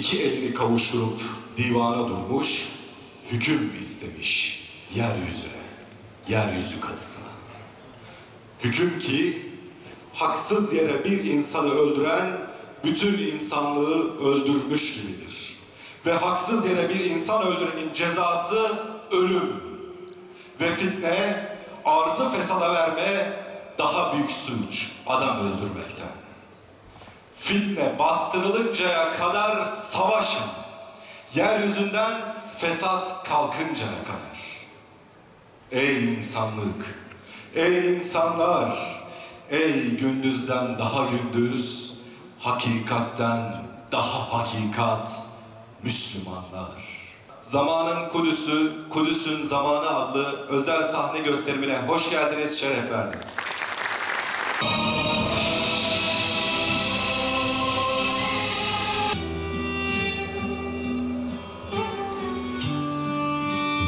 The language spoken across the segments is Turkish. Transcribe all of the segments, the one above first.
iki elini kavuşturup divana durmuş, hüküm istemiş yeryüzüne, yeryüzü kadısına. Hüküm ki, haksız yere bir insanı öldüren, bütün insanlığı öldürmüş gibidir. Ve haksız yere bir insan öldürenin cezası ölüm. Ve fitne, arzı fesada verme daha büyük suç adam öldürmekten. Fitne bastırılıncaya kadar savaşın. Yeryüzünden fesat kalkıncaya kadar. Ey insanlık, ey insanlar, ey gündüzden daha gündüz, hakikatten daha hakikat, Müslümanlar. Zamanın Kudüs'ü, Kudüs'ün Zamanı adlı özel sahne gösterimine hoş geldiniz, şeref verdiniz.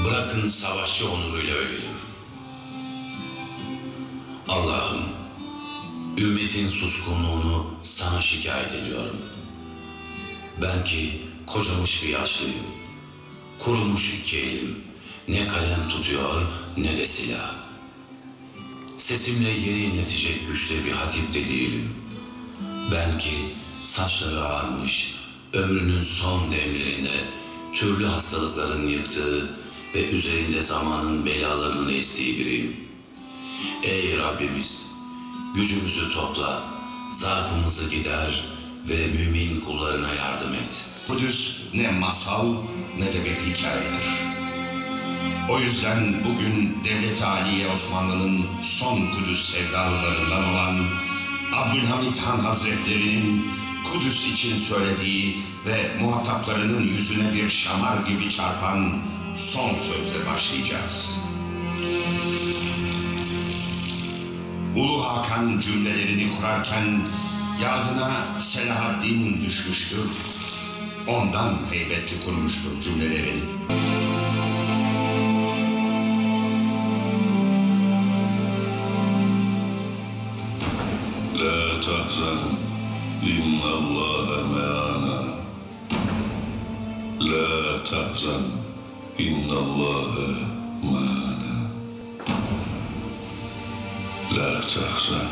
Bırakın savaşçı onuruyla ölelim. Allah'ım, ümmetin suskunluğunu sana şikayet ediyorum. Ben ki kocamış bir yaşlıyım. Kurumuş iki elim, ne kalem tutuyor ne de silah. Sesimle yeri inletecek güçte bir hatip de değilim. Ben ki saçları ağarmış, ömrünün son demlerinde türlü hastalıkların yıktığı ve üzerinde zamanın belalarının estiği biriyim. Ey Rabbimiz, gücümüzü topla, zaafımızı gider ve mümin kullarına yardım et. Kudüs ne masal ne de bir hikayedir. O yüzden bugün Devlet-i Aliye Osmanlı'nın son Kudüs sevdalılarından olan Abdülhamit Han Hazretleri'nin Kudüs için söylediği ve muhataplarının yüzüne bir şamar gibi çarpan son sözle başlayacağız. Ulu Hakan cümlelerini kurarken yadına Selahaddin düşmüştür. Ondan heybetli kurmuştur cümlelerini. La tahzan, innallâhe me'ana. La tahzan, innallâhe me'ana. La tahzan,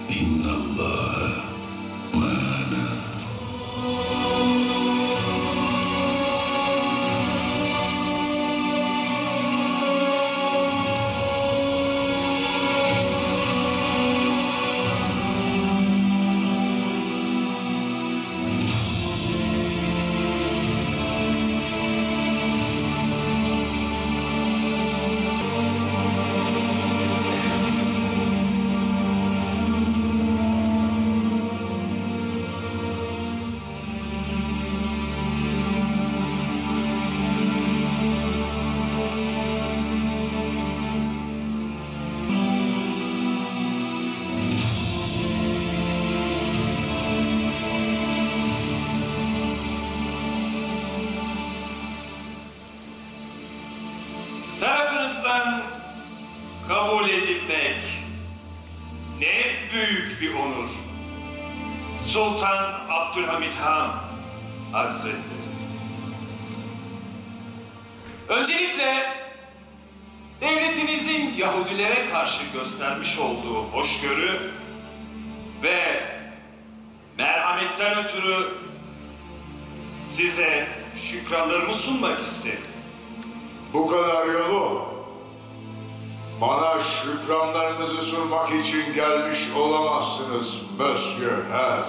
innallâhe me'ana. Tarafınızdan kabul edilmek ne büyük bir onur. Sultan Abdülhamit Han Hazretleri. Öncelikle devletinizin Yahudilere karşı göstermiş olduğu hoşgörü ve merhametten ötürü size şükranlarımı sunmak isterim. Bu kadar yolu bana şükranlarınızı sunmak için gelmiş olamazsınız Monsieur Hess.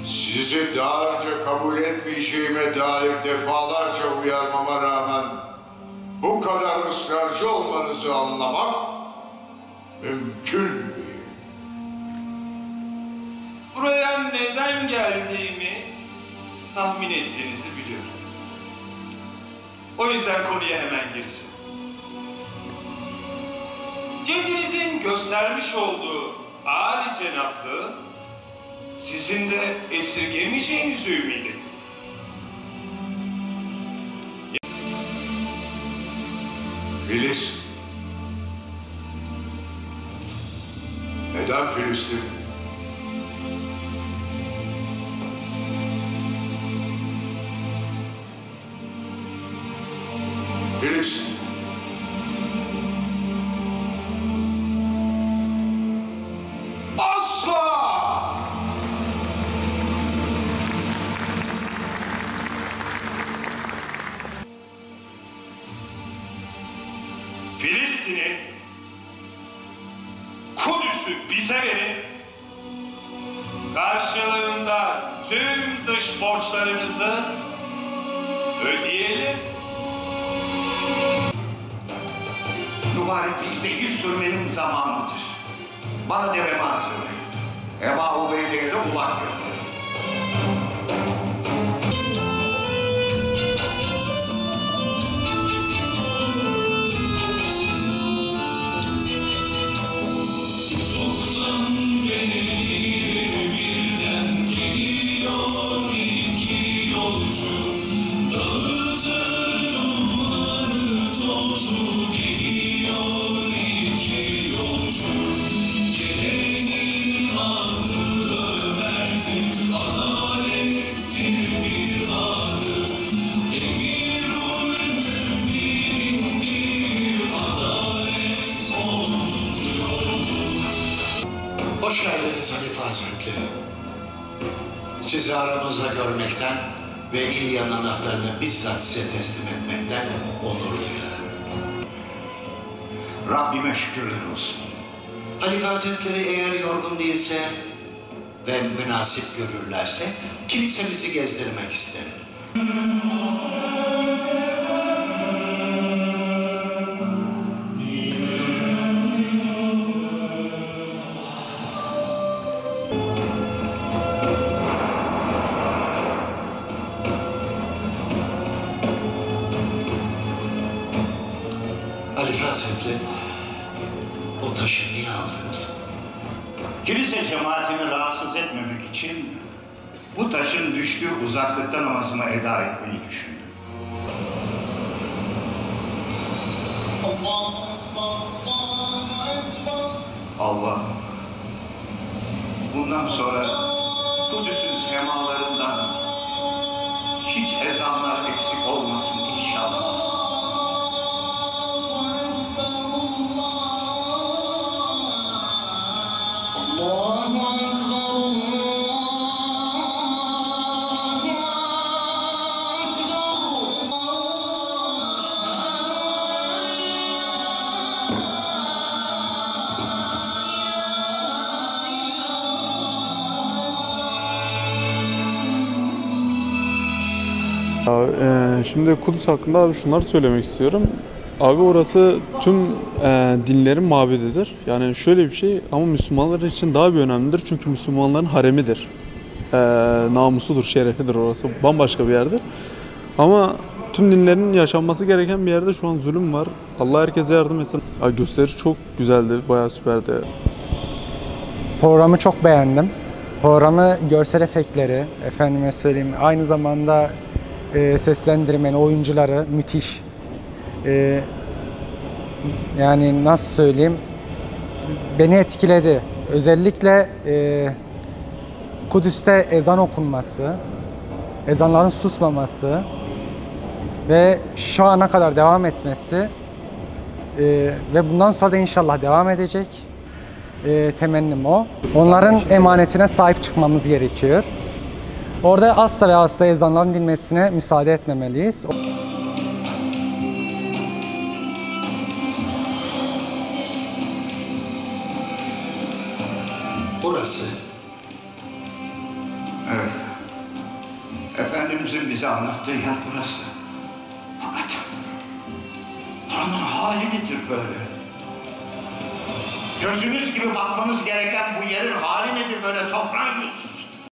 Sizi daha önce kabul etmeyeceğime dair defalarca uyarmama rağmen bu kadar ısrarcı olmanızı anlamak mümkün değil. Buraya neden geldiğimi tahmin ettiğinizi biliyorum. O yüzden konuya hemen gireceğim. Ceddinizin göstermiş olduğu âli cenaplığı sizin de esirgemeyeceğinizi ümit ediyorum. Filistin. Neden Filistin? Filistin. Asla! Filistin'i, Kudüs'ü bize verin. Karşılığında tüm dış borçlarınızı ödeyelim. Mübarek ise yüz sürmenin zamanıdır. Bana deveme hazırlayın. Ebu Ubeyde'ye de ulak gönderin. Hoş geldiniz Halife Hazretleri. Sizi aramızda görmekten ve İlyan anahtarını bizzat size teslim etmekten onur duyarım. Rabbime şükürler olsun. Halife Hazretleri eğer yorgun değilse ve münasip görürlerse kilisemizi gezdirmek isterim. Halife Hazretleri, o taşı niye aldınız? Kilise cemaatini rahatsız etmemek için bu taşın düştüğü uzaklıkta namazımı eda etmeyi düşündüm. Allah, bundan sonra Kudüs'ün semalarından hiç ezanlar eksik olmasın inşallah. Şimdi Kudüs hakkında abi şunları söylemek istiyorum. Abi orası tüm dinlerin mabedidir. Yani şöyle bir şey ama Müslümanlar için daha bir önemlidir. Çünkü Müslümanların haremidir. Namusudur, şerefidir orası. Bambaşka bir yerdir. Ama tüm dinlerin yaşanması gereken bir yerde şu an zulüm var. Allah herkese yardım etsin. Gösteri çok güzeldi, bayağı süperdi. Programı çok beğendim. Programı görsel efektleri, efendime söyleyeyim, aynı zamanda seslendirmeni, oyuncuları müthiş. Yani nasıl söyleyeyim, beni etkiledi. Özellikle Kudüs'te ezan okunması, ezanların susmaması ve şu ana kadar devam etmesi ve bundan sonra da inşallah devam edecek. Temennim o. Onların emanetine sahip çıkmamız gerekiyor. Orada asla ve asla ezanların dinmesine müsaade etmemeliyiz. Burası. Evet. Efendimizin bize anlattığı yer burası. Fakat buranın hali nedir böyle? Gözünüz gibi bakmanız gereken bu yerin hali nedir böyle Sofranius?